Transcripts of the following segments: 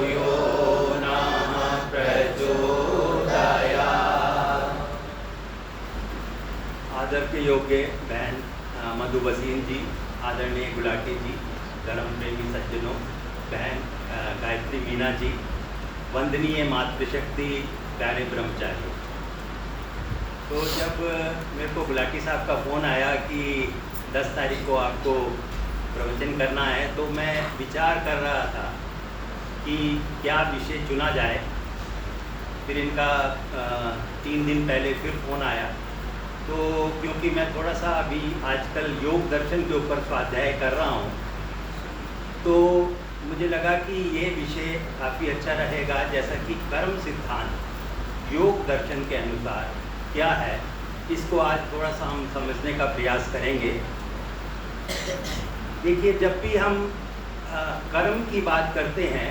यो नः प्रचोदयात्। आदर के योग्य बहन मधु वसीम जी, आदरणीय गुलाटी जी, धर्म प्रेमी सज्जनों, बहन गायत्री मीना जी, वंदनीय मातृशक्ति प्यारे ब्रह्मचारी। तो जब मेरे को गुलाटी साहब का फ़ोन आया कि 10 तारीख को आपको प्रवचन करना है, तो मैं विचार कर रहा था कि क्या विषय चुना जाए। फिर इनका 3 दिन पहले फिर फ़ोन आया, तो क्योंकि मैं थोड़ा सा अभी आजकल योग दर्शन के ऊपर स्वाध्याय कर रहा हूँ, तो मुझे लगा कि ये विषय काफ़ी अच्छा रहेगा। जैसा कि कर्म सिद्धांत योग दर्शन के अनुसार क्या है, इसको आज थोड़ा सा हम समझने का प्रयास करेंगे। देखिए, जब भी हम कर्म की बात करते हैं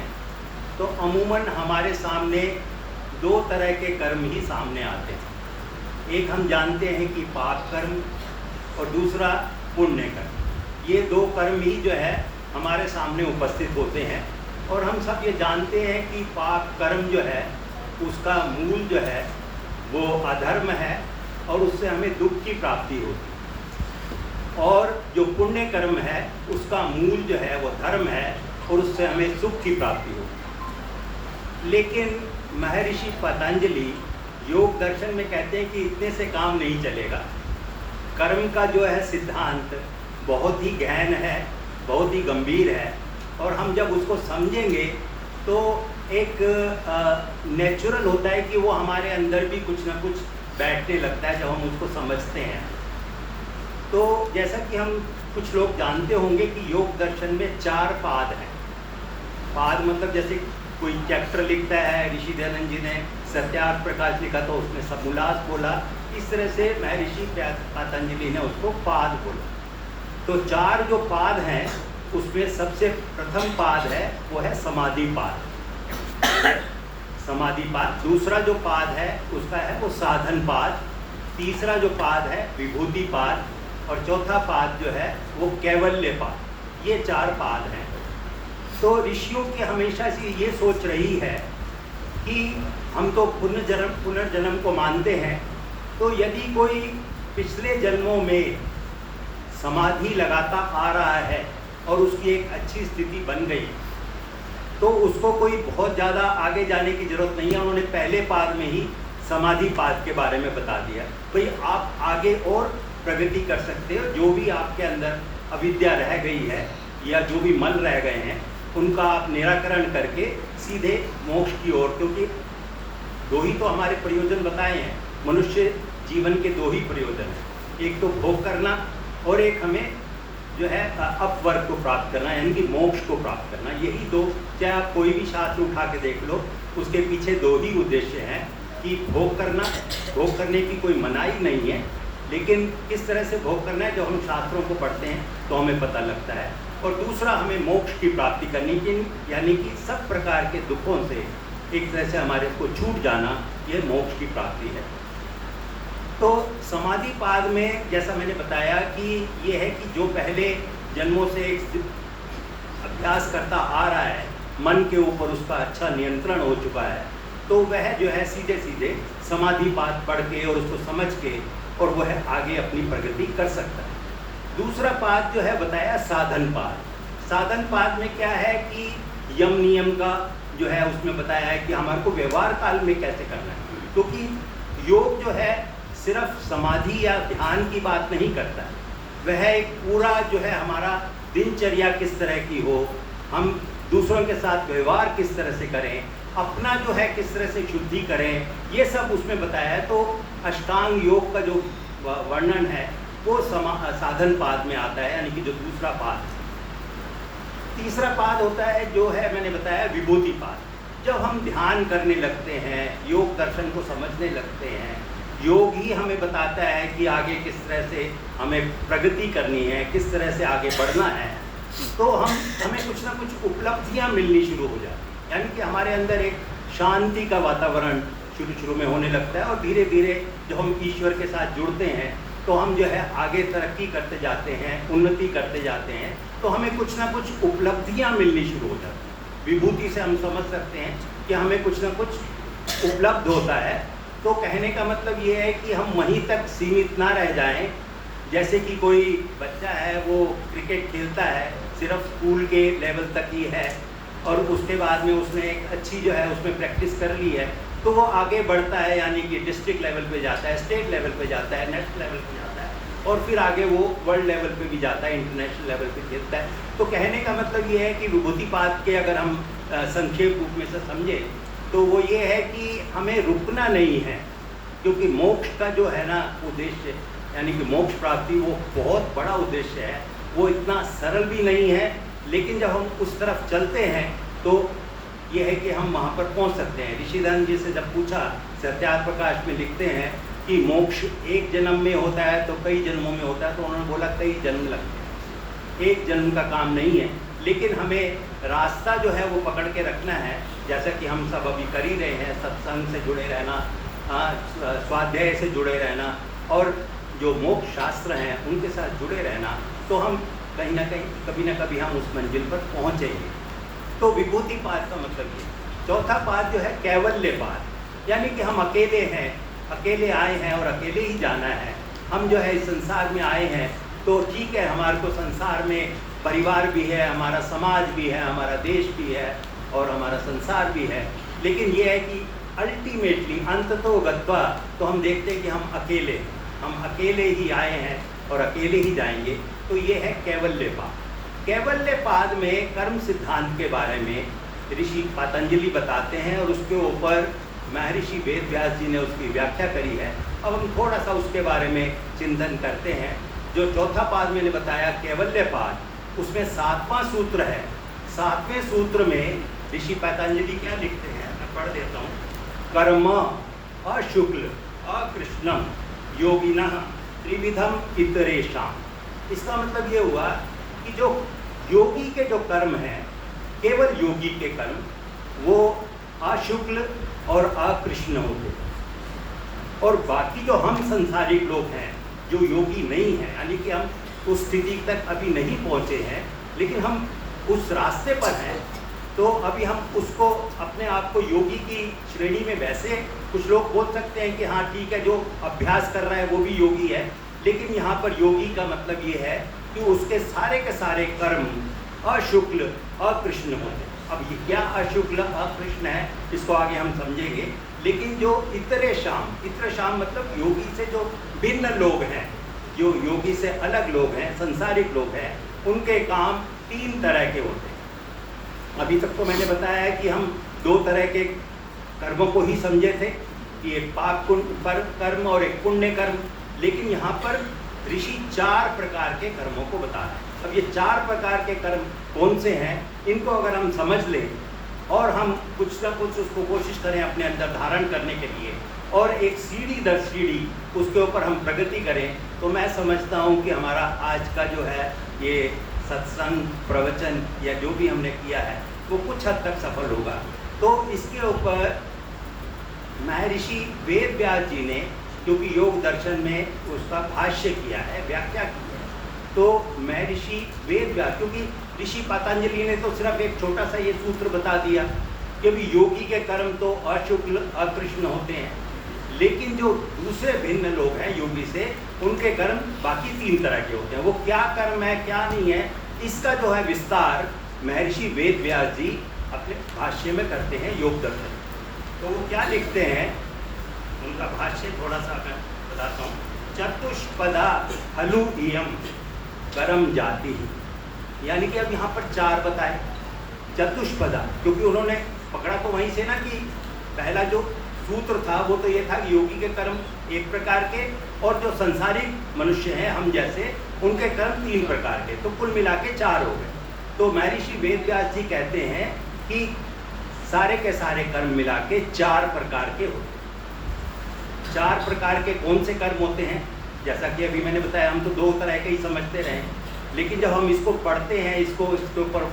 तो अमूमन हमारे सामने 2 तरह के कर्म ही सामने आते हैं। एक हम जानते हैं कि पाप कर्म और दूसरा पुण्य कर्म। ये 2 कर्म ही जो है हमारे सामने उपस्थित होते हैं, और हम सब ये जानते हैं कि पाप कर्म जो है उसका मूल जो है वो अधर्म है और उससे हमें दुख की प्राप्ति होती है, और जो पुण्य कर्म है उसका मूल जो है वो धर्म है और उससे हमें सुख की प्राप्ति होती है। लेकिन महर्षि पतंजलि योग दर्शन में कहते हैं कि इतने से काम नहीं चलेगा। कर्म का जो है सिद्धांत बहुत ही गहन है, बहुत ही गंभीर है, और हम जब उसको समझेंगे तो एक नेचुरल होता है कि वो हमारे अंदर भी कुछ ना कुछ बैठने लगता है जब हम उसको समझते हैं। तो जैसा कि हम कुछ लोग जानते होंगे कि योग दर्शन में 4 पाद हैं। पाद मतलब जैसे कोई चैप्टर लिखता है, ऋषि दयानंद जी ने सत्यार्थ प्रकाश लिखा तो उसमें समोल्लास बोला, इस तरह से महर्षि पतंजलि ने उसको पाद बोला। तो 4 जो पाद हैं उसमें सबसे प्रथम पाद है वो है समाधि पाद। समाधि पाद। दूसरा जो पाद है उसका है वो साधन पाद। तीसरा जो पाद है विभूति पाद, और चौथा पाद जो है वो कैवल्य पाद। ये 4 पाद हैं। तो ऋषियों की हमेशा से ये सोच रही है कि हम तो पुनर्जन्म को मानते हैं, तो यदि कोई पिछले जन्मों में समाधि लगाता आ रहा है और उसकी एक अच्छी स्थिति बन गई, तो उसको कोई बहुत ज़्यादा आगे जाने की ज़रूरत नहीं है। उन्होंने पहले पाद में ही समाधि पाद के बारे में बता दिया। भाई आप आगे और प्रगति कर सकते हो, जो भी आपके अंदर अविद्या रह गई है या जो भी मल रह गए हैं उनका आप निराकरण करके सीधे मोक्ष की ओर, क्योंकि 2 ही तो हमारे प्रयोजन बताए हैं। मनुष्य जीवन के 2 ही प्रयोजन हैं, एक तो भोग करना और एक हमें जो है अपवर्ग को प्राप्त करना, यानी कि मोक्ष को प्राप्त करना। यही 2, चाहे आप कोई भी शास्त्र उठा के देख लो, उसके पीछे 2 ही उद्देश्य हैं कि भोग करना। भोग करने की कोई मनाही नहीं है, लेकिन किस तरह से भोग करना है जब हम शास्त्रों को पढ़ते हैं तो हमें पता लगता है। और दूसरा हमें मोक्ष की प्राप्ति करनी की, यानी कि सब प्रकार के दुखों से एक तरह से हमारे को छूट जाना, ये मोक्ष की प्राप्ति है। तो समाधि पाद में जैसा मैंने बताया कि ये है कि जो पहले जन्मों से एक अभ्यास करता आ रहा है, मन के ऊपर उसका अच्छा नियंत्रण हो चुका है, तो वह जो है सीधे सीधे समाधि पाद पढ़ के और उसको समझ के और वह आगे अपनी प्रगति कर सकता है। दूसरा पाद जो है बताया साधन पाद। साधन पाद में क्या है कि यम नियम का जो है उसमें बताया है कि हमारे को व्यवहार काल में कैसे करना है, क्योंकि योग जो है सिर्फ समाधि या ध्यान की बात नहीं करता है, वह एक पूरा जो है हमारा दिनचर्या किस तरह की हो, हम दूसरों के साथ व्यवहार किस तरह से करें, अपना जो है किस तरह से शुद्धि करें, ये सब उसमें बताया है। तो अष्टांग योग का जो वर्णन है वो साधन पाद में आता है, यानी कि जो दूसरा पाद। तीसरा पाद होता है जो है मैंने बताया विभूति पाद। जब हम ध्यान करने लगते हैं, योग दर्शन को समझने लगते हैं, योग ही हमें बताता है कि आगे किस तरह से हमें प्रगति करनी है, किस तरह से आगे बढ़ना है, तो हमें कुछ ना कुछ उपलब्धियां मिलनी शुरू हो जाती हैं। यानी कि हमारे अंदर एक शांति का वातावरण शुरू में होने लगता है, और धीरे धीरे जब हम ईश्वर के साथ जुड़ते हैं तो हम जो है आगे तरक्की करते जाते हैं, उन्नति करते जाते हैं, तो हमें कुछ ना कुछ उपलब्धियां मिलनी शुरू हो जाती हैं। विभूति से हम समझ सकते हैं कि हमें कुछ ना कुछ उपलब्ध होता है। तो कहने का मतलब ये है कि हम वहीं तक सीमित ना रह जाएं। जैसे कि कोई बच्चा है वो क्रिकेट खेलता है, सिर्फ स्कूल के लेवल तक ही है और उसके बाद में उसने एक अच्छी जो है उसमें प्रैक्टिस कर ली है, तो वो आगे बढ़ता है, यानी कि डिस्ट्रिक्ट लेवल पे जाता है, स्टेट लेवल पे जाता है, नेशनल लेवल पे जाता है और फिर आगे वो वर्ल्ड लेवल पे भी जाता है, इंटरनेशनल लेवल पे खेलता है। तो कहने का मतलब ये है कि विभूतिपाद के अगर हम संक्षेप रूप में से समझें तो वो ये है कि हमें रुकना नहीं है, क्योंकि मोक्ष का जो है ना उद्देश्य, यानी कि मोक्ष प्राप्ति, वो बहुत बड़ा उद्देश्य है, वो इतना सरल भी नहीं है, लेकिन जब हम उस तरफ चलते हैं तो ये है कि हम वहाँ पर पहुँच सकते हैं। ऋषिधन जी से जब पूछा, सत्यार्थ प्रकाश में लिखते हैं कि मोक्ष एक जन्म में होता है तो कई जन्मों में होता है, तो उन्होंने बोला कई जन्म लगते हैं, एक जन्म का काम नहीं है, लेकिन हमें रास्ता जो है वो पकड़ के रखना है, जैसा कि हम सब अभी कर ही रहे हैं, सत्संग से जुड़े रहना, स्वाध्याय से जुड़े रहना और जो मोक्ष शास्त्र हैं उनके साथ जुड़े रहना, तो हम कहीं ना कहीं कभी ना कभी हम उस मंजिल पर पहुँचेंगे। तो विभूतिपाद का मतलब ये। चौथा पाद जो है कैवल्यपाद, यानी कि हम अकेले हैं, अकेले आए हैं और अकेले ही जाना है। हम जो है इस संसार में आए हैं तो ठीक है, हमारे को संसार में परिवार भी है, हमारा समाज भी है, हमारा देश भी है और हमारा संसार भी है, लेकिन ये है कि अल्टीमेटली अंततो गत्वा तो हम देखते हैं कि हम अकेले ही आए हैं और अकेले ही जाएंगे। तो ये है कैवल्यपाद। कैवल्यपाद में कर्म सिद्धांत के बारे में ऋषि पतंजलि बताते हैं और उसके ऊपर महर्षि वेद व्यास जी ने उसकी व्याख्या करी है। अब हम थोड़ा सा उसके बारे में चिंतन करते हैं। जो चौथा पाद मैंने बताया कैवल्यपाद, उसमें 7वां सूत्र है। 7वें सूत्र में ऋषि पतंजलि क्या लिखते हैं, मैं पढ़ देता हूँ। कर्म अशुक्ल अकृष्णम योगिनः त्रिविधम इतरेषाम। इसका मतलब ये हुआ कि जो योगी के जो कर्म हैं, केवल योगी के कर्म, वो अशुक्ल और अकृष्ण होते हैं। और बाकी जो हम संसारिक लोग हैं, जो योगी नहीं हैं, यानी कि हम उस स्थिति तक अभी नहीं पहुँचे हैं, लेकिन हम उस रास्ते पर हैं, तो अभी हम उसको अपने आप को योगी की श्रेणी में, वैसे कुछ लोग बोल सकते हैं कि हाँ ठीक है, जो अभ्यास कर रहा है वो भी योगी है, लेकिन यहाँ पर योगी का मतलब ये है कि उसके सारे के सारे कर्म अशुक्ल अकृष्ण होते हैं। अब ये क्या अशुक्ल अकृष्ण है, इसको आगे हम समझेंगे। लेकिन जो इतरे शाम मतलब योगी से जो भिन्न लोग हैं, जो योगी से अलग लोग हैं, संसारिक लोग हैं, उनके काम 3 तरह के होते हैं। अभी तक तो मैंने बताया है कि हम 2 तरह के कर्मों को ही समझे थे कि एक पाप कर्म और एक पुण्य कर्म, लेकिन यहाँ पर ऋषि 4 प्रकार के कर्मों को बता रहे हैं। अब ये 4 प्रकार के कर्म कौन से हैं, इनको अगर हम समझ लें और हम कुछ ना कुछ उसको कोशिश करें अपने अंदर धारण करने के लिए, और एक सीढ़ी दर सीढ़ी उसके ऊपर हम प्रगति करें, तो मैं समझता हूँ कि हमारा आज का जो है ये सत्संग प्रवचन या जो भी हमने किया है वो कुछ हद तक सफल होगा। तो इसके ऊपर महर्षि वेद व्यास जी ने, क्योंकि योग दर्शन में उसका भाष्य किया है, व्याख्या की है, तो महर्षि वेद व्यास, क्योंकि ऋषि पतंजलि ने तो सिर्फ एक छोटा सा ये सूत्र बता दिया कि अभी योगी के कर्म तो अशुक्ल अकृष्ण होते हैं, लेकिन जो दूसरे भिन्न लोग हैं योगी से, उनके कर्म बाकी 3 तरह के होते हैं। वो क्या कर्म है क्या नहीं है, इसका जो है विस्तार महर्षि वेद व्यास जी अपने भाष्य में करते हैं योग दर्शन। तो वो क्या लिखते हैं, उनका भाष्य थोड़ा सा मैं बताता हूँ। चतुष्पदा हलु इयम कर्म जाति, यानी कि अब यहाँ पर 4 बताए। चतुष्पदा, क्योंकि उन्होंने पकड़ा तो वहीं से ना कि पहला जो सूत्र था वो तो ये था कि योगी के कर्म एक प्रकार के, और जो संसारिक मनुष्य हैं हम जैसे, उनके कर्म 3 प्रकार के, तो कुल मिला के 4 हो गए। तो महर्षि वेद व्यास जी कहते हैं कि सारे के सारे कर्म मिला के 4 प्रकार के होते हैं। 4 प्रकार के कौन से कर्म होते हैं, जैसा कि अभी मैंने बताया, हम तो 2 तरह के ही समझते रहे, लेकिन जब हम इसको पढ़ते हैं, इसके ऊपर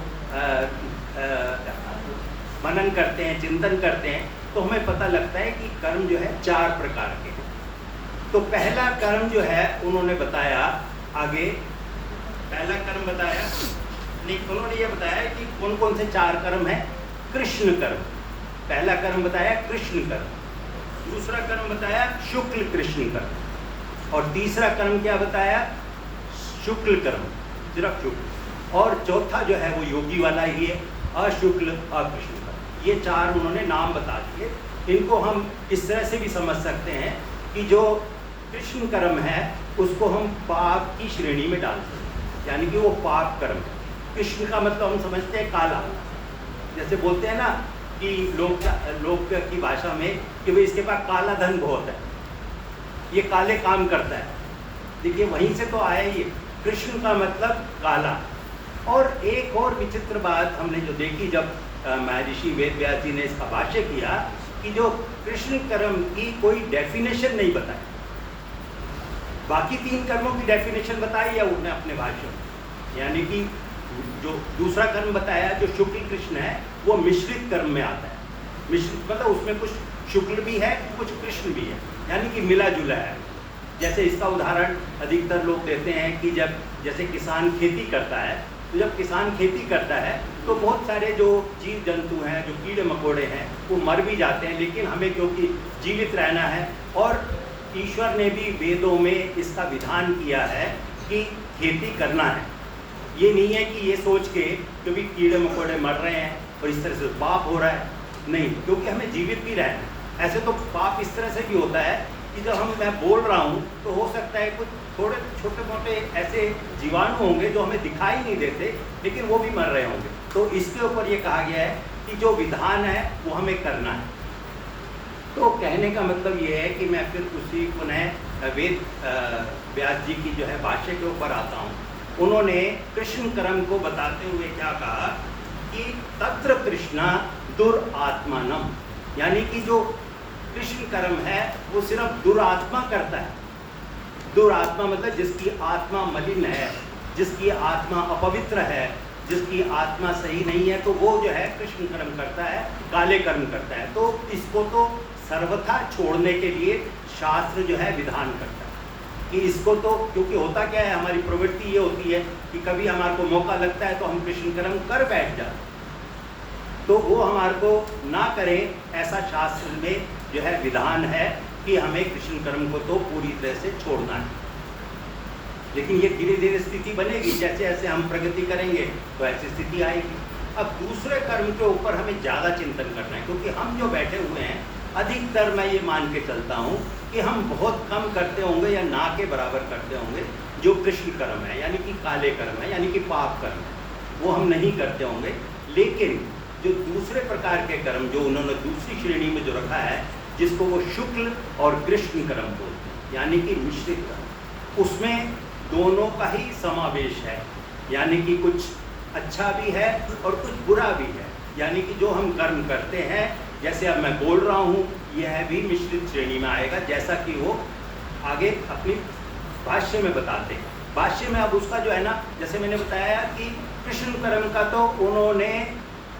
मनन करते हैं, चिंतन करते हैं, तो हमें पता लगता है कि कर्म जो है 4 प्रकार के हैं। तो पहला कर्म जो है उन्होंने बताया, आगे पहला कर्म बताया नहीं, उन्होंने ये बताया कि कौन कौन से 4 कर्म हैं। कृष्ण कर्म। पहला कर्म बताया कृष्ण कर्म, दूसरा कर्म बताया शुक्ल कृष्ण कर्म, और तीसरा कर्म क्या बताया? शुक्ल कर्म, सिर्फ शुक्ल। और चौथा जो है वो योगी वाला ही है, अशुक्ल अकृष्ण कर्म। ये चार उन्होंने नाम बता दिए। इनको हम इस तरह से भी समझ सकते हैं कि जो कृष्ण कर्म है उसको हम पाप की श्रेणी में डाल सकते हैं, यानी कि वो पाप कर्म है। कृष्ण का मतलब हम समझते हैं काला, जैसे बोलते हैं ना कि लोग की भाषा में कि भाई इसके पास काला धन बहुत है, ये काले काम करता है। देखिए वहीं से तो आया ये, कृष्ण का मतलब काला। और एक और विचित्र बात हमने जो देखी जब महर्षि वेद व्यास जी ने इसका भाष्य किया कि जो कृष्ण कर्म की कोई डेफिनेशन नहीं बताई, बाकी तीन कर्मों की डेफिनेशन बताई या उन्होंने अपने भाष्य में, यानी कि जो दूसरा कर्म बताया जो शुक्ल कृष्ण है वो मिश्रित कर्म में आता है। मिश्रित मतलब उसमें कुछ शुक्ल भी है कुछ कृष्ण भी है, यानी कि मिला जुला है। जैसे इसका उदाहरण अधिकतर लोग देते हैं कि जब जैसे किसान खेती करता है, तो जब किसान खेती करता है तो बहुत सारे जो जीव जंतु हैं, जो कीड़े मकोड़े हैं, वो मर भी जाते हैं, लेकिन हमें क्योंकि जीवित रहना है और ईश्वर ने भी वेदों में इसका विधान किया है कि खेती करना है। ये नहीं है कि ये सोच के क्योंकि कीड़े मकोड़े मर रहे हैं और इस तरह से पाप हो रहा है, नहीं, क्योंकि हमें जीवित भी रहना है। ऐसे तो पाप इस तरह से भी होता है कि जब मैं बोल रहा हूँ तो हो सकता है कुछ थोड़े छोटे मोटे ऐसे जीवाणु होंगे जो हमें दिखाई नहीं देते, लेकिन वो भी मर रहे होंगे। तो इसके ऊपर ये कहा गया है कि जो विधान है वो हमें करना है। तो कहने का मतलब ये है कि मैं फिर उसी पुनः वेद व्यास जी की जो है भाष्य के ऊपर आता हूँ। उन्होंने कृष्ण कर्म को बताते हुए क्या कहा कि तत्र कृष्णा दुरात्मानम, यानी कि जो कृष्ण कर्म है वो सिर्फ दुरात्मा करता है। दुरात्मा मतलब जिसकी आत्मा मलिन है, जिसकी आत्मा अपवित्र है, जिसकी आत्मा सही नहीं है, तो वो जो है कृष्ण कर्म करता है, काले कर्म करता है। तो इसको तो सर्वथा छोड़ने के लिए शास्त्र जो है विधान करता है कि इसको तो, क्योंकि होता क्या है, हमारी प्रवृत्ति ये होती है कि कभी हमारे को मौका लगता है तो हम कृष्ण कर्म कर बैठ जाते, तो वो हमारे को ना करें, ऐसा शास्त्र में जो है विधान है कि हमें कृष्ण कर्म को तो पूरी तरह से छोड़ना है। लेकिन ये धीरे धीरे स्थिति बनेगी, जैसे जैसे हम प्रगति करेंगे तो ऐसी स्थिति आएगी। अब दूसरे कर्म के ऊपर हमें ज़्यादा चिंतन करना है, क्योंकि हम जो बैठे हुए हैं अधिकतर मैं ये मान के चलता हूँ कि हम बहुत कम करते होंगे या ना के बराबर करते होंगे जो कृष्ण कर्म है, यानी कि काले कर्म है, यानी कि पाप कर्म है, वो हम नहीं करते होंगे। लेकिन जो दूसरे प्रकार के कर्म जो उन्होंने दूसरी श्रेणी में जो रखा है, जिसको वो शुक्ल और कृष्ण कर्म बोलते हैं, यानी कि मिश्रित कर्म, उसमें दोनों का ही समावेश है, यानी कि कुछ अच्छा भी है और कुछ बुरा भी है। यानी कि जो हम कर्म करते हैं, जैसे अब मैं बोल रहा हूँ, यह भी मिश्रित श्रेणी में आएगा, जैसा कि वो आगे अपनी भाष्य में बताते हैं। भाष्य में अब उसका जो है ना, जैसे मैंने बताया कि कृष्ण कर्म का तो उन्होंने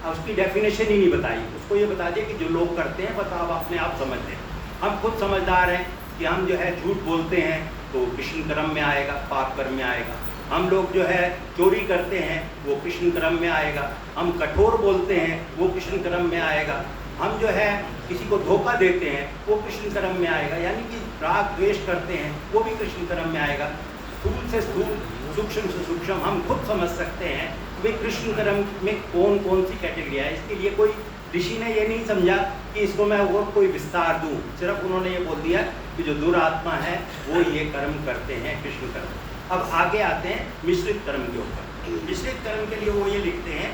उसकी डेफिनेशन ही नहीं बताई, उसको ये बता दिया कि जो लोग करते हैं बस आप अपने आप समझ लें। हम खुद समझदार हैं कि हम जो है झूठ बोलते हैं तो कृष्ण कर्म में आएगा, पाप कर्म में आएगा। हम लोग जो है चोरी करते हैं वो कृष्ण कर्म में आएगा। हम कठोर बोलते हैं वो कृष्ण कर्म में आएगा। हम जो है किसी को धोखा देते हैं वो कृष्ण कर्म में आएगा, यानी कि राग द्वेष करते हैं वो भी कृष्ण कर्म में आएगा। स्थूल से स्थूल, सूक्ष्म से सूक्ष्म हम खुद समझ सकते हैं वे कृष्ण कर्म में कौन कौन सी कैटेगरी है। इसके लिए कोई ऋषि ने ये नहीं समझा कि इसको मैं और कोई विस्तार दूं, सिर्फ उन्होंने ये बोल दिया कि जो दुरात्मा है वो ये कर्म करते हैं, कृष्ण कर्म। अब आगे आते हैं मिश्रित कर्म के ऊपर। मिश्रित कर्म के लिए वो ये लिखते हैं,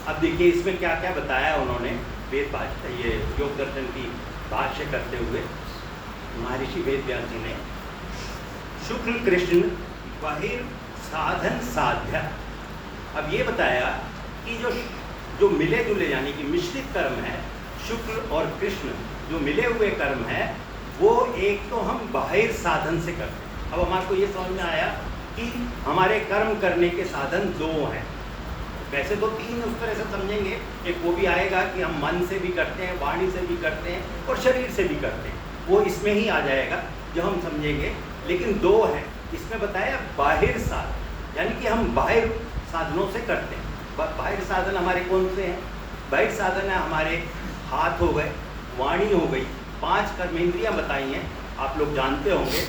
अब देखिए इसमें क्या क्या बताया उन्होंने वेद भाष्य, ये योग दर्शन की भाष्य करते हुए महर्षि वेद व्यास जी ने। शुक्ल कृष्ण बहिर साधन साध्य। अब ये बताया कि जो मिले जुले यानी कि मिश्रित कर्म है, शुक्ल और कृष्ण जो मिले हुए कर्म है, वो एक तो हम बाहिर साधन से करते हैं। अब हमारे को ये समझ में आया कि हमारे कर्म करने के साधन दो हैं, वैसे तो तीन उस तरह से समझेंगे। एक वो भी आएगा कि हम मन से भी करते हैं, वाणी से भी करते हैं और शरीर से भी करते हैं, वो इसमें ही आ जाएगा जो हम समझेंगे। लेकिन दो हैं, इसमें बताया बाहिर साधन, यानी कि हम बाहिर साधनों से करते हैं। बाहिर साधन हमारे कौन से हैं? बाह्य साधन है हमारे हाथ हो गए, वाणी हो गई, 5 कर्मेंद्रियां बताई हैं, आप लोग जानते होंगे।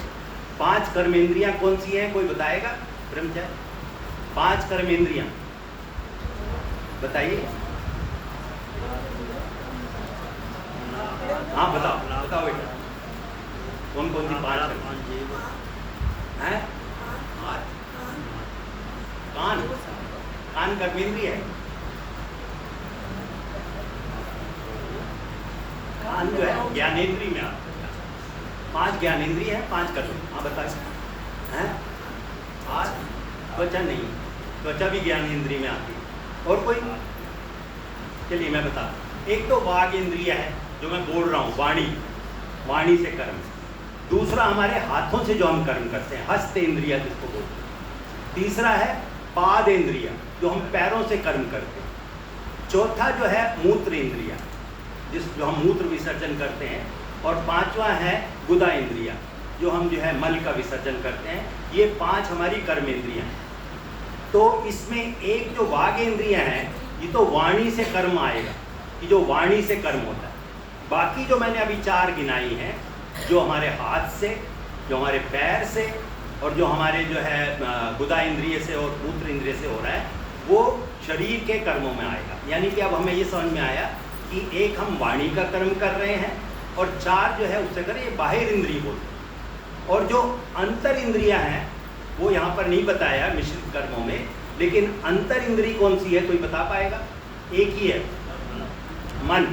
5 कर्मेंद्रियां कौन सी हैं, कोई बताएगा? ब्रह्मचारी 5 कर्मेंद्रियां बताइए। हाँ बताओ बताओ बेटा, कौन कौन सी 5 हैं? कान, कान कर्मेंद्रिय है। कान जो है ज्ञानेंद्रिय में आता है। 5 ज्ञानेंद्रिय है, 5 कर्म। हाँ बताइए। हैं? हाथ, त्वचा नहीं, त्वचा भी ज्ञानेंद्रिय में आती है। और कोई? चलिए मैं बता, एक तो वाग इंद्रिय है जो मैं बोल रहा हूँ, वाणी, वाणी से कर्म। दूसरा हमारे हाथों से जो हम कर्म करते हैं, हस्त इंद्रिय जिसको बोलते हैं। तीसरा है पाद इंद्रिय जो हम पैरों से कर्म करते हैं। चौथा जो है मूत्र इंद्रिय जो हम मूत्र विसर्जन करते हैं। और 5वां है गुदा इंद्रिय जो हम जो है मल का विसर्जन करते हैं। ये 5 हमारी कर्म इंद्रियां हैं। तो इसमें एक जो वाग इंद्रिय है, ये तो वाणी से कर्म आएगा, कि जो वाणी से कर्म होता है। बाकी जो मैंने अभी 4 गिनाई हैं, जो हमारे हाथ से, जो हमारे पैर से, और जो हमारे जो है गुदा इंद्रिय से और मूत्र इंद्रिय से हो रहा है, वो शरीर के कर्मों में आएगा। यानी कि अब हमें ये समझ में आया कि एक हम वाणी का कर्म कर रहे हैं, और 4 जो है उससे करें, ये बाहिर इंद्रिय बोलते हैं। और जो अंतर इंद्रियां हैं वो यहाँ पर नहीं बताया मिश्रित कर्मों में, लेकिन अंतर इंद्रिय कौन सी है, कोई बता पाएगा? एक ही है, मन।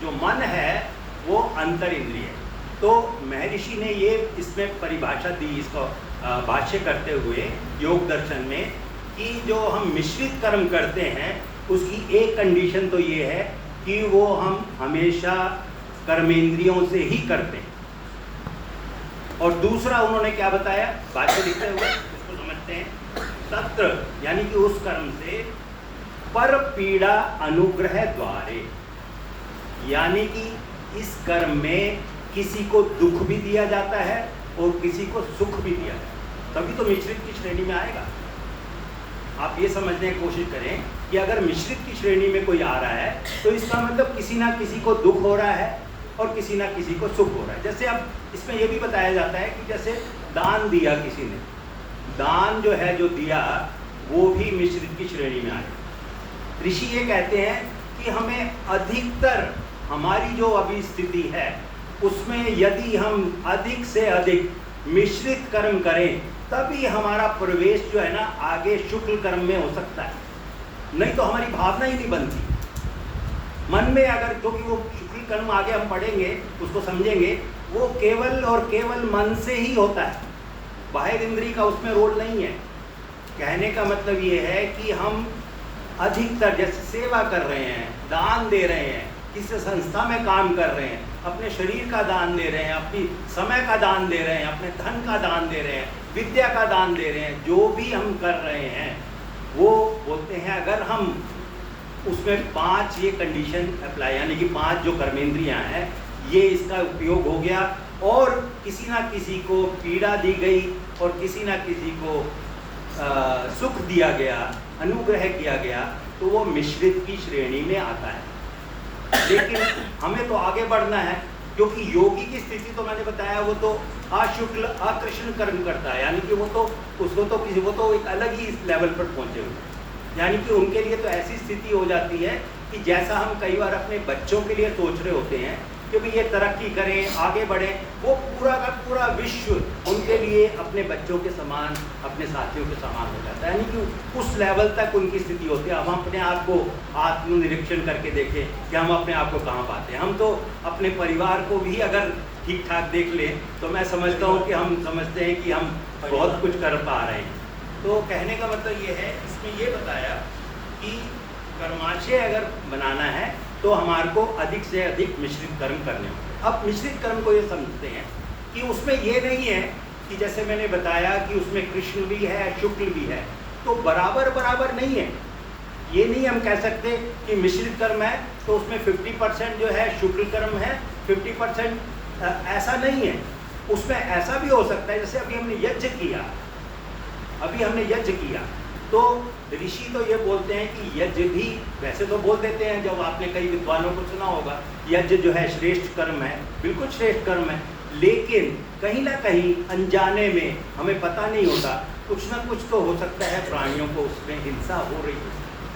जो मन है वो अंतर इंद्रिय है। तो महर्षि ने ये इसमें परिभाषा दी, इसको भाष्य करते हुए योग दर्शन में, कि जो हम मिश्रित कर्म करते हैं उसकी एक कंडीशन तो ये है कि वो हम हमेशा कर्मेंद्रियों से ही करते हैं। और दूसरा उन्होंने क्या बताया, भाष्य लिखते हुए इसको समझते हैं, तत्र यानी कि उस कर्म से पर पीड़ा अनुग्रह द्वारे, यानी कि इस कर्म में किसी को दुख भी दिया जाता है और किसी को सुख भी दिया जाता है, तभी तो मिश्रित की श्रेणी में आएगा। आप ये समझने की कोशिश करें कि अगर मिश्रित की श्रेणी में कोई आ रहा है तो इसका मतलब किसी ना किसी को दुख हो रहा है और किसी ना किसी को सुख हो रहा है। जैसे अब इसमें यह भी बताया जाता है कि जैसे दान दिया किसी ने, दान जो है जो दिया वो भी मिश्रित की श्रेणी में आए। ऋषि ये कहते हैं कि हमें अधिकतर हमारी जो अभी स्थिति है उसमें यदि हम अधिक से अधिक मिश्रित कर्म करें तभी हमारा प्रवेश जो है ना आगे शुक्ल कर्म में हो सकता है, नहीं तो हमारी भावना ही नहीं बनती मन में। अगर क्योंकि वो शुक्ल कर्म आगे हम पढ़ेंगे उसको समझेंगे, वो केवल और केवल मन से ही होता है, बाह्य इंद्रिय का उसमें रोल नहीं है। कहने का मतलब ये है कि हम अधिकतर जैसे सेवा कर रहे हैं, दान दे रहे हैं, किसी संस्था में काम कर रहे हैं, अपने शरीर का दान दे रहे हैं, अपनी समय का दान दे रहे हैं, अपने धन का दान दे रहे हैं, विद्या का दान दे रहे हैं, जो भी हम कर रहे हैं वो बोलते हैं अगर हम उसमें 5 ये कंडीशन अप्लाई, यानी कि 5 जो कर्मेंद्रियां हैं ये इसका उपयोग हो गया और किसी ना किसी को पीड़ा दी गई और किसी ना किसी को सुख दिया गया, अनुग्रह किया गया, तो वो मिश्रित की श्रेणी में आता है। लेकिन हमें तो आगे बढ़ना है, क्योंकि योगी की स्थिति तो मैंने बताया वो तो अशुक्ल अकृष्ण कर्म करता है, यानी कि वो तो एक अलग ही लेवल पर पहुंचे हुए हैं। यानी कि उनके लिए तो ऐसी स्थिति हो जाती है कि जैसा हम कई बार अपने बच्चों के लिए सोच रहे होते हैं कि भाई ये तरक्की करें, आगे बढ़ें, वो पूरा का पूरा विश्व उनके लिए अपने बच्चों के समान, अपने साथियों के समान हो जाता है। यानी कि उस लेवल तक उनकी स्थिति होती है। हम अपने आप को आत्मनिरीक्षण करके देखें कि हम अपने आप को कहाँ पाते हैं। हम तो अपने परिवार को भी अगर ठीक ठाक देख लें तो मैं समझता हूँ कि हम समझते हैं कि हम बहुत कुछ कर पा रहे हैं। तो कहने का मतलब ये है, इसमें ये बताया कि कर्माशय अगर बनाना है तो हमारे को अधिक से अधिक मिश्रित कर्म करने होंगे। अब मिश्रित कर्म को ये समझते हैं कि उसमें ये नहीं है कि जैसे मैंने बताया कि उसमें कृष्ण भी है शुक्ल भी है, तो बराबर बराबर नहीं है। ये नहीं हम कह सकते कि मिश्रित कर्म है तो उसमें 50% जो है शुक्ल कर्म है, 50% ऐसा नहीं है। उसमें ऐसा भी हो सकता है, जैसे अभी हमने यज्ञ किया, तो ऋषि तो ये बोलते हैं कि यज्ञ भी, वैसे तो बोल देते हैं, जब आपने कई विद्वानों को सुना होगा, यज्ञ जो है श्रेष्ठ कर्म है, बिल्कुल श्रेष्ठ कर्म है, लेकिन कहीं ना कहीं अनजाने में हमें पता नहीं होता, कुछ ना कुछ तो हो सकता है प्राणियों को उसमें हिंसा हो रही है,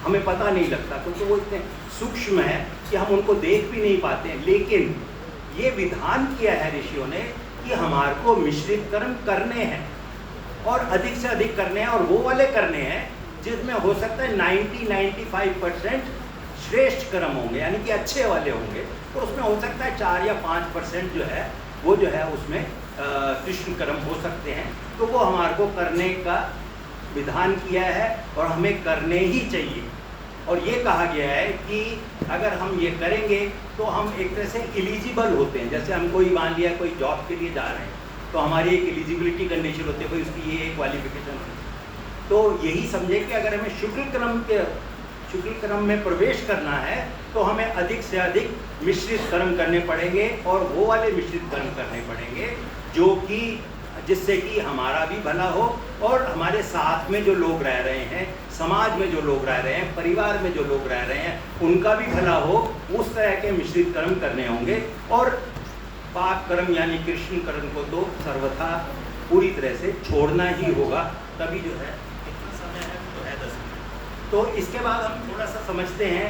हमें पता नहीं लगता, क्योंकि वो इतने सूक्ष्म है कि हम उनको देख भी नहीं पाते हैं। लेकिन ये विधान किया है ऋषियों ने कि हमारे को मिश्रित कर्म करने हैं और अधिक से अधिक करने हैं, और वो वाले करने हैं जिसमें हो सकता है 90-95% श्रेष्ठ कर्म होंगे, यानी कि अच्छे वाले होंगे, तो उसमें हो सकता है 4 या 5% जो है वो जो है उसमें कृष्ण कर्म हो सकते हैं। तो वो हमारे को करने का विधान किया है और हमें करने ही चाहिए। और ये कहा गया है कि अगर हम ये करेंगे तो हम एक तरह से एलिजिबल होते हैं। जैसे हम कोई मान लिया कोई जॉब के लिए जा रहे हैं तो हमारी एक एलिजिबिलिटी कंडीशन होती है, कोई उसकी ये क्वालिफिकेशन है। तो यही समझे कि अगर हमें शुक्ल क्रम में प्रवेश करना है तो हमें अधिक से अधिक मिश्रित कर्म करने पड़ेंगे, और वो वाले मिश्रित कर्म करने पड़ेंगे जो कि जिससे कि हमारा भी भला हो और हमारे साथ में जो लोग रह रहे हैं, समाज में जो लोग रह रहे हैं, परिवार में जो लोग रह रहे हैं, उनका भी भला हो। उस तरह के मिश्रित कर्म करने होंगे। और पाक कर्म यानी कृष्ण कर्म को तो सर्वथा पूरी तरह से छोड़ना ही होगा। तभी जो है कितना समय है, तो है 10 मिनट। तो इसके बाद हम थोड़ा सा समझते हैं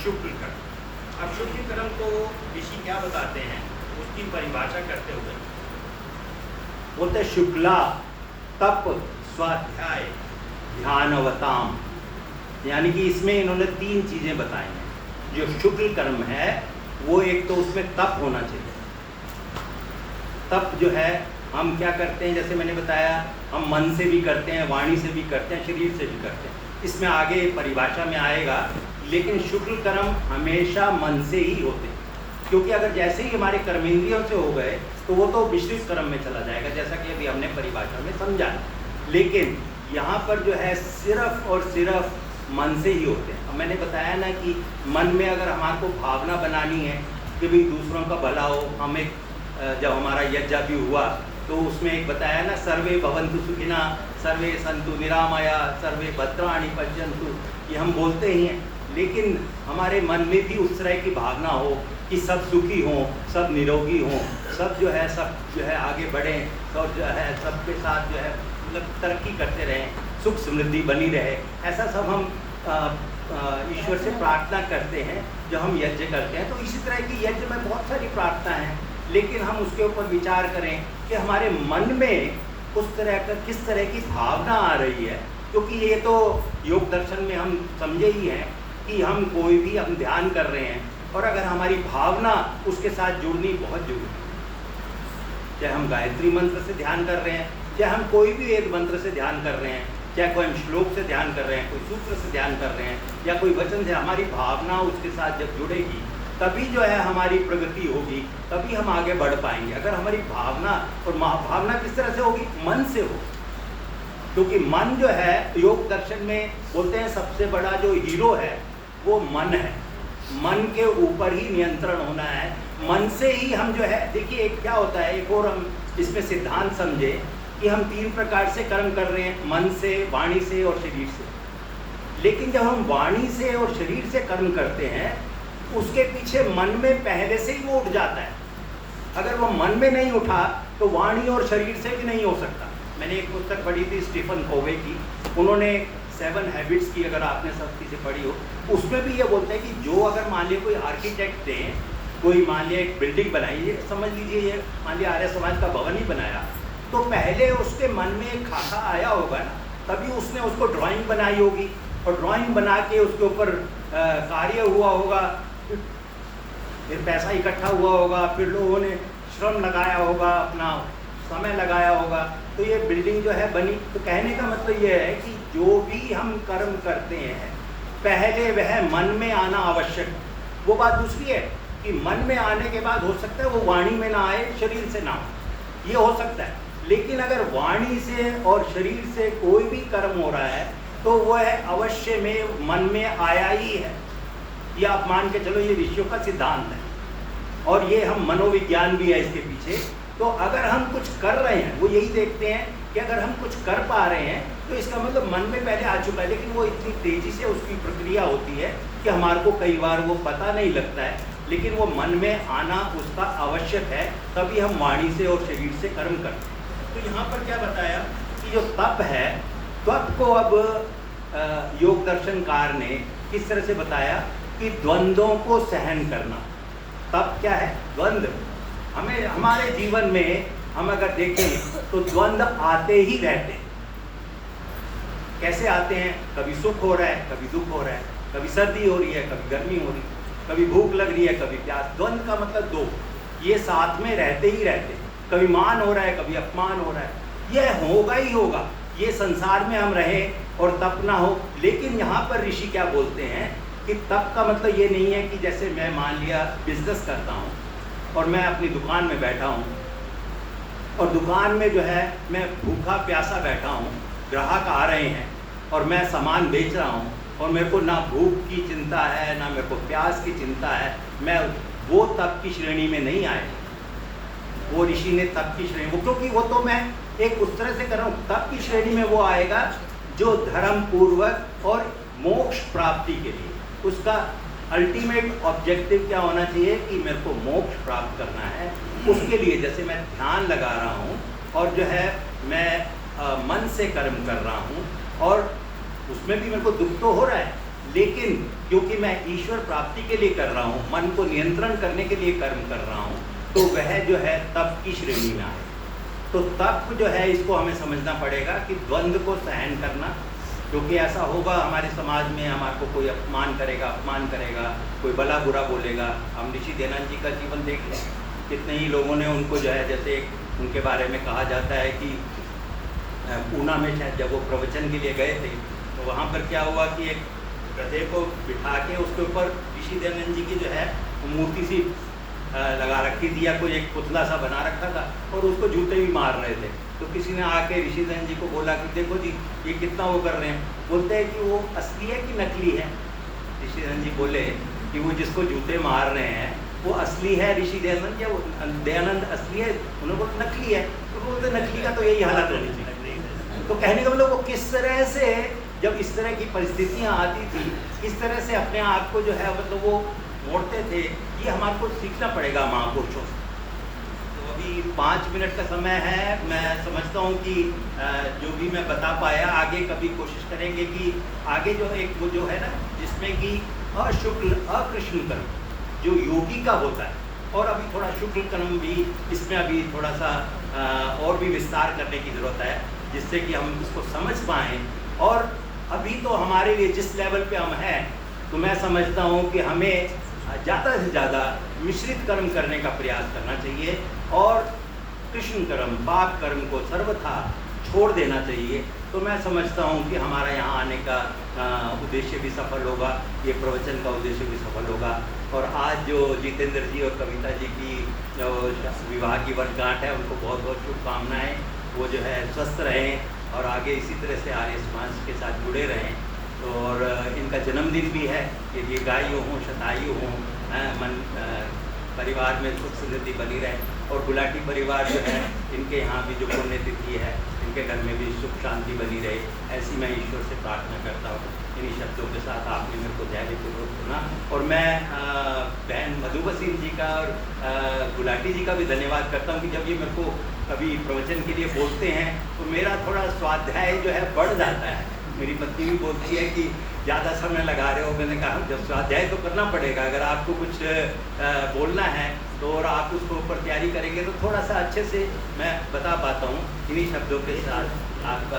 शुक्ल कर्म। अब शुक्ल कर्म को ऋषि क्या बताते हैं उसकी परिभाषा करते हुए बोलते शुक्ला तप स्वाध्याय ध्यानवताम, यानी कि इसमें इन्होंने 3 चीज़ें बताई हैं। जो शुक्ल कर्म है वो एक तो उसमें तप होना चाहिए। तप जो है हम क्या करते हैं, जैसे मैंने बताया, हम मन से भी करते हैं, वाणी से भी करते हैं, शरीर से भी करते हैं। इसमें आगे परिभाषा में आएगा, लेकिन शुक्ल कर्म हमेशा मन से ही होते हैं, क्योंकि अगर जैसे ही हमारे कर्मेंद्रियों से हो गए तो वो तो मिश्रित कर्म में चला जाएगा, जैसा कि अभी हमने परिभाषा में समझा। लेकिन यहाँ पर जो है सिर्फ और सिर्फ मन से ही होते हैं। अब मैंने बताया ना कि मन में अगर हमारे को भावना बनानी है कि भाई दूसरों का भला हो, हम एक जब हमारा यज्ञ भी हुआ तो उसमें एक बताया ना, सर्वे भवन्तु सुखिना सर्वे सन्तु निरामया सर्वे भद्राणि पश्यन्तु, ये हम बोलते ही हैं। लेकिन हमारे मन में भी उस तरह की भावना हो कि सब सुखी हों, सब निरोगी हों, सब जो है आगे बढ़ें, सब जो है सबके साथ जो है मतलब तरक्की करते रहें, सुख समृद्धि बनी रहे, ऐसा सब हम ईश्वर से प्रार्थना करते हैं जब हम यज्ञ करते हैं। तो इसी तरह की यज्ञ में बहुत सारी प्रार्थना है, लेकिन हम उसके ऊपर विचार करें कि हमारे मन में उस तरह का किस तरह की भावना आ रही है। क्योंकि ये तो योग दर्शन में हम समझे ही हैं कि हम कोई भी हम ध्यान कर रहे हैं और अगर हमारी भावना उसके साथ जुड़नी बहुत जरूरी है। चाहे हम गायत्री मंत्र से ध्यान कर रहे हैं, चाहे हम कोई भी वेद मंत्र से ध्यान कर रहे हैं, चाहे कोई हम श्लोक से ध्यान कर रहे हैं, कोई सूत्र से ध्यान कर रहे हैं, या कोई वचन से, हमारी भावना उसके साथ जब जुड़ेगी तभी जो है हमारी प्रगति होगी, तभी हम आगे बढ़ पाएंगे। अगर हमारी भावना, और भावना किस तरह से होगी, मन से हो। क्योंकि मन जो है योग दर्शन में बोलते हैं सबसे बड़ा जो हीरो है वो मन है। मन के ऊपर ही नियंत्रण होना है, मन से ही हम जो है, देखिए एक क्या होता है, एक और हम इसमें सिद्धांत समझे कि हम 3 प्रकार से कर्म कर रहे हैं, मन से, वाणी से और शरीर से। लेकिन जब हम वाणी से और शरीर से कर्म करते हैं उसके पीछे मन में पहले से ही वो उठ जाता है। अगर वो मन में नहीं उठा तो वाणी और शरीर से भी नहीं हो सकता। मैंने एक पुस्तक पढ़ी थी स्टीफन कोवे की, उन्होंने 7 हैबिट्स की, अगर आपने सब किसी पढ़ी हो, उसमें भी ये बोलते हैं कि जो अगर मान लिया कोई आर्किटेक्ट ने कोई मान लिया एक बिल्डिंग बनाई है, समझ लीजिए ये मान लिया आर्य समाज का भवन ही बनाया, तो पहले उसके मन में एक खाका आया होगा ना, तभी उसने उसको ड्राइंग बनाई होगी, और ड्राइंग बना के उसके ऊपर कार्य हुआ होगा, फिर पैसा इकट्ठा हुआ होगा, फिर लोगों ने श्रम लगाया होगा, अपना समय लगाया होगा, तो ये बिल्डिंग जो है बनी। तो कहने का मतलब ये है कि जो भी हम कर्म करते हैं पहले वह मन में आना आवश्यक है। वो बात दूसरी है कि मन में आने के बाद हो सकता है वो वाणी में ना आए, शरीर से ना हो, ये हो सकता है। लेकिन अगर वाणी से और शरीर से कोई भी कर्म हो रहा है तो वह अवश्य में मन में आया ही है। ये आप मान के चलो, ये ऋषियों का सिद्धांत है और ये हम मनोविज्ञान भी है इसके पीछे। तो अगर हम कुछ कर रहे हैं, वो यही देखते हैं कि अगर हम कुछ कर पा रहे हैं तो इसका मतलब मन में पहले आ चुका है, लेकिन वो इतनी तेजी से उसकी प्रक्रिया होती है कि हमारे को कई बार वो पता नहीं लगता है, लेकिन वो मन में आना उसका आवश्यक है, तभी हम वाणी से और शरीर से कर्म करते हैं। तो यहाँ पर क्या बताया कि जो तप है, तप को अब योग दर्शनकार ने किस तरह से बताया कि द्वंद्वों को सहन करना। तप क्या है? द्वंद्व। हमें हमारे जीवन में हम अगर देखें तो द्वंद्व आते ही रहते हैं। कैसे आते हैं? कभी सुख हो रहा है, कभी दुख हो रहा है, कभी सर्दी हो रही है, कभी गर्मी हो रही है, कभी भूख लग रही है, कभी प्यास। द्वंद्व का मतलब दो, ये साथ में रहते ही रहते हैं। कभी मान हो रहा है, कभी अपमान हो रहा है, यह होगा ही होगा। ये संसार में हम रहें और तप ना हो। लेकिन यहाँ पर ऋषि क्या बोलते हैं कि तप का मतलब ये नहीं है कि जैसे मैं मान लिया बिजनेस करता हूँ और मैं अपनी दुकान में बैठा हूँ और दुकान में जो है मैं भूखा प्यासा बैठा हूँ, ग्राहक आ रहे हैं और मैं सामान बेच रहा हूँ और मेरे को ना भूख की चिंता है, ना मेरे को प्यास की चिंता है, मैं वो तप की श्रेणी में नहीं आए। वो ऋषि ने तप की श्रेणी, वो क्योंकि वो तो मैं एक उस तरह से कर रहा हूँ। तप की श्रेणी में वो आएगा जो धर्म पूर्वक और मोक्ष प्राप्ति के लिए, उसका अल्टीमेट ऑब्जेक्टिव क्या होना चाहिए कि मेरे को मोक्ष प्राप्त करना है। उसके लिए जैसे मैं ध्यान लगा रहा हूँ और जो है मैं मन से कर्म कर रहा हूँ और उसमें भी मेरे को दुख तो हो रहा है, लेकिन क्योंकि मैं ईश्वर प्राप्ति के लिए कर रहा हूँ, मन को नियंत्रण करने के लिए कर्म कर रहा हूँ, तो वह जो है तप की श्रेणी में आए। तो तप जो है इसको हमें समझना पड़ेगा कि द्वंद्व को सहन करना, क्योंकि ऐसा होगा हमारे समाज में, हमारे को कोई अपमान करेगा, कोई भला बुरा बोलेगा। हम ऋषि दयानंद जी का जीवन देख लें, कितने ही लोगों ने उनको जो है, जैसे उनके बारे में कहा जाता है कि पूना में शायद जब वो प्रवचन के लिए गए थे तो वहाँ पर क्या हुआ कि एक गधे को बिठा के उसके ऊपर ऋषि दयानंद जी की जो है मूर्ति सी लगा रखी थी या कोई एक पुतला सा बना रखा था और उसको जूते भी मार रहे थे। तो किसी ने आके ऋषि दयानंद जी को बोला कि देखो जी ये कितना वो कर रहे हैं। बोलते हैं कि वो असली है कि नकली है। ऋषि दयानंद जी बोले कि वो जिसको जूते मार रहे हैं वो असली है ऋषि दयानंद, या वो दयानंद असली है? उन्होंने बोला नकली है। तो बोलते नकली का तो यही हालत होनी चाहिए। तो कहने का मतलब वो किस तरह से जब इस तरह की परिस्थितियाँ आती थी, किस तरह से अपने आप को जो है मतलब वो मोड़ते थे, ये हमारे को सीखना पड़ेगा महापुरुषों से। तो अभी 5 मिनट का समय है। मैं समझता हूँ कि जो भी मैं बता पाया, आगे कभी कोशिश करेंगे कि आगे जो एक वो जो है ना, जिसमें कि अशुक्ल अकृष्ण कर्म जो योगी का होता है, और अभी थोड़ा शुक्ल कर्म भी इसमें अभी थोड़ा सा और भी विस्तार करने की ज़रूरत है, जिससे कि हम इसको समझ पाएँ। और अभी तो हमारे लिए जिस लेवल पे हम हैं, तो मैं समझता हूँ कि हमें ज़्यादा से ज़्यादा मिश्रित कर्म करने का प्रयास करना चाहिए और कृष्ण कर्म, पाप कर्म को सर्वथा छोड़ देना चाहिए। तो मैं समझता हूँ कि हमारा यहाँ आने का उद्देश्य भी सफल होगा, ये प्रवचन का उद्देश्य भी सफल होगा। और आज जो जितेंद्र जी और कविता जी की जो विवाह की वर्षगांठ है, उनको बहुत बहुत शुभकामनाएँ। वो जो है स्वस्थ रहें और आगे इसी तरह से आर्य समाज के साथ जुड़े रहें। और इनका जन्मदिन भी है, कि दीर्घायु हों, शतायु हों, मन परिवार में सुख समृद्धि बनी रहे। और गुलाटी परिवार जो है, इनके यहाँ भी जो पुण्यतिथि है, इनके घर में भी सुख शांति बनी रहे, ऐसी मैं ईश्वर से प्रार्थना करता हूँ। इन्हीं शब्दों के साथ आपने मेरे को धैर्यपूर्वक सुना, और मैं बहन मधुबसीन जी का और गुलाटी जी का भी धन्यवाद करता हूँ कि जब ये मेरे को कभी प्रवचन के लिए बोलते हैं तो मेरा थोड़ा स्वाध्याय जो है बढ़ जाता है। मेरी पत्नी भी बोलती है कि ज़्यादा समय लगा रहे हो। मैंने कहा जब स्वाध्याय तो करना पड़ेगा, अगर आपको कुछ बोलना है तो, और आप उसको ऊपर तैयारी करेंगे तो थोड़ा सा अच्छे से मैं बता पाता हूँ। इन्हीं शब्दों के साथ आपका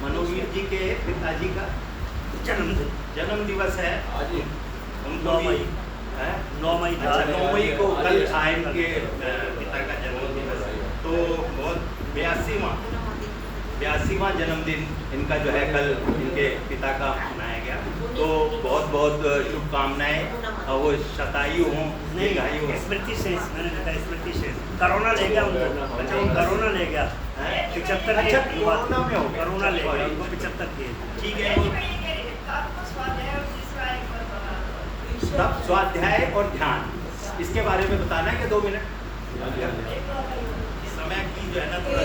मनोवीर जी के पिताजी का जन्म दिवस है आज, उनको 9 मई को कल था इनके पिता का जन्म दिवस। तो बहुत 82वां जन्मदिन इनका जो है कल इनके पिता का मनाया गया। तो बहुत बहुत शुभकामनाएं। वो शतायु हों, दीर्घायु हों। स्मृति शेष, मैंने देखा स्मृति शेष। कोरोना ले गया उनको, अच्छा वो कोरोना ले गया 75। अच्छा कोरोना में हो गया, कोरोना ले गया उनको 75 के। ठीक है। तप, स्वाध्याय और ध्यान, इसके बारे में बताना है कि 2 मिनट? समय की जो है ना थोड़ा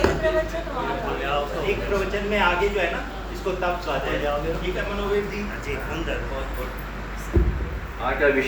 एक प्रवचन में आगे जो है ना इसको तब आ जाएगा। ठीक है मनोवीर जी? जी अंदर हाँ क्या विषय